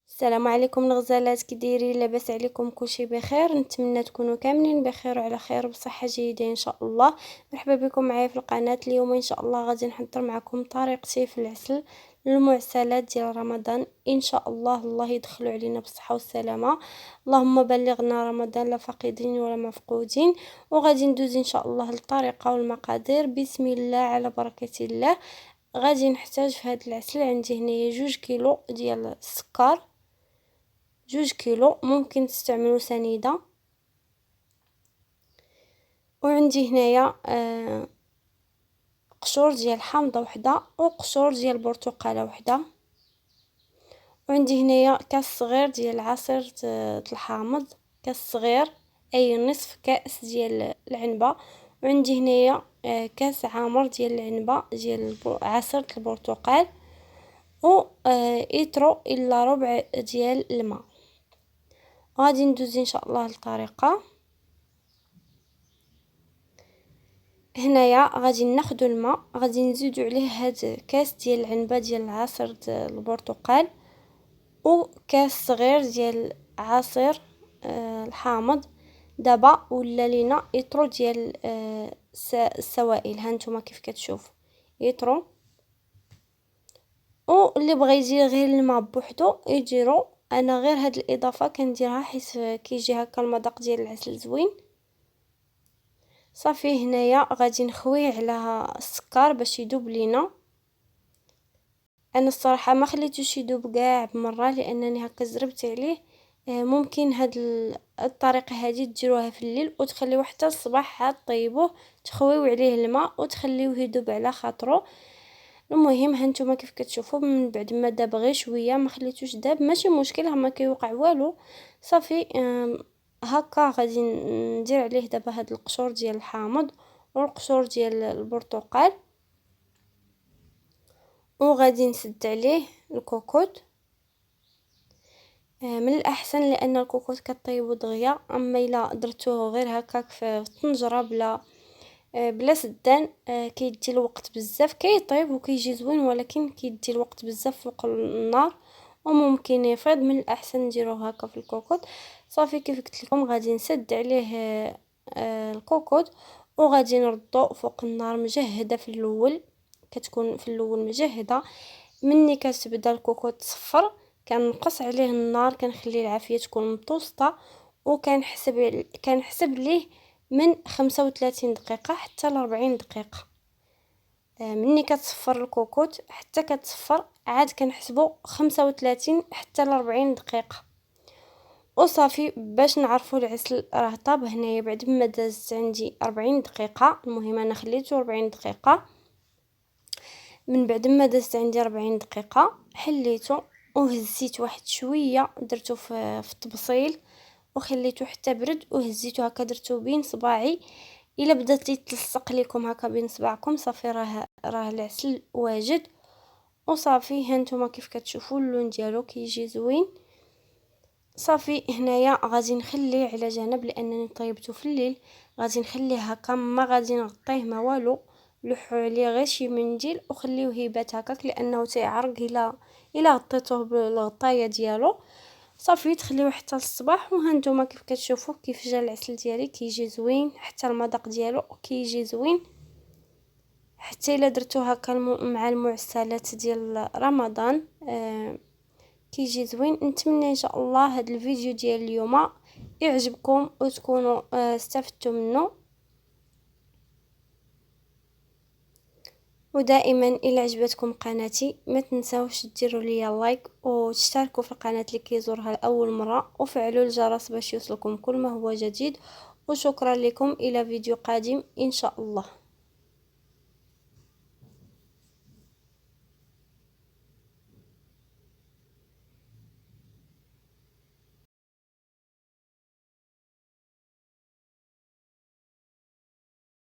السلام عليكم الغزالات، كي دايرين؟ لاباس عليكم؟ كلشي بخير؟ نتمنى تكونوا كاملين بخير وعلى خير بصحه جيده ان شاء الله. مرحبا بكم معايا في القناه. اليوم ان شاء الله غادي نحضر معكم طريقتي في العسل للمعسلات ديال رمضان ان شاء الله. الله يدخلوا علينا بالصحه والسلامه، اللهم بلغنا رمضان لا فاقدين ولا مفقودين. وغادي ندوز ان شاء الله للطريقه والمقادير. بسم الله على بركه الله. غادي نحتاج في هذا العسل، عندي هنايا 2 كيلو ديال السكر، 2 كيلو، ممكن تستعملوا سنيده. وعندي هنايا قشور ديال حامضه وحده وقشور ديال برتقاله وحده. وعندي هنايا كاس صغير ديال عصير الحامض، كاس صغير اي نصف كاس ديال العنبه. وعندي هنايا كاس عامر ديال العنبه ديال عصير البرتقال، و ايترو الا ربع ديال الماء. غادي ندوز ان شاء الله للطريقه. هنايا غادي ناخذ الماء، غادي نزيدو عليه هاد كاس ديال العنبه ديال عصير البرتقال، وكاس صغير ديال عصير الحامض. دابا ولا لينا ايترو ديال السوائل، ها نتوما كيف كتشوفوا ايترو. واللي بغى يدير غير الماء بوحدو يديرو، انا غير هاد الاضافه كنديرها حيت كيجي هكا المذاق ديال العسل زوين. صافي هنايا غادي نخويه على السكر باش يذوب لينا. انا الصراحه ما خليتوش يذوب كاع بمره لانني هكا زربت عليه. ممكن هاد الطريقه هذه ديروها في الليل وتخليوه حتى الصباح عاد طيبوه، تخويو عليه الماء وتخليوه يذوب على خاطرو. المهم هانتوما كيف كتشوفوا من بعد ما داب غير شويه، ما خليتوش داب، ماشي مشكل، ما كيوقع والو. صافي هكا غادي ندير عليه دابا هاد القشور ديال الحامض والقشور ديال البرتقال، وغادي نسد عليه الكوكوط. من الاحسن لان الكوكوط كطيبو دغيا، اما الا درتوه غير هكاك في الطنجره بلا سدان كيدي الوقت بزاف، كيطيب وكيجي زوين ولكن كيدي الوقت بزاف فوق النار وممكن يفيض. من الاحسن نديروه هكا في الكوكوط. صافي كيف قلت لكم غادي نسد عليه الكوكوط وغادي نردو فوق النار مجهده. في الاول كتكون في الاول مجهده، مني كتبدا الكوكوط تصفر كنقص عليه النار، كنخلي العافيه تكون متوسطه، كنحسب ليه من 35 دقيقه حتى ل 40 دقيقه. مني كتصفر الكوكوط حتى كتصفر عاد كنحسبو 35 حتى ل 40 دقيقه. وصافي باش نعرفوا العسل راه طاب هنايا بعد ما دازت عندي 40 دقيقه. المهم انا خليته 40 دقيقه. من بعد ما دازت عندي 40 دقيقه حليته وهزيت واحد شويه، درته في الطبسيل وخليته حتى برد وهزيته هكا، درته بين صباعي. الا بدات يتلصق لكم هكا بين صباعكم صافي راه العسل واجد. وصافي هانتوما كيف كتشوفوا اللون ديالو كيجي زوين. صافي هنايا غادي نخليه على جنب لانني طيبته في الليل. غادي نخليه هكا، ما غادي نغطيه ما والو، لوحو عليه غير شي منديل وخليوه يبات هكاك لانه تيعرق الا غطيتوه بالغطايه ديالو. صافي تخليوه حتى الصباح. وهانتوما كيف كتشوفوا كيف جا العسل ديالي كيجي زوين، حتى المذاق ديالو كيجي زوين. حتى الا درتوه هكا مع المعسلات ديال رمضان كيجي زوين. نتمنى ان شاء الله هذا الفيديو ديال اليوم يعجبكم وتكونوا استفدتوا منه. ودائما الى عجبتكم قناتي ما تنساوش ديروا لي لايك وتشتركوا في القناه اللي كيزورها لاول مره وفعلوا الجرس باش يوصلكم كل ما هو جديد. وشكرا لكم، الى فيديو قادم ان شاء الله.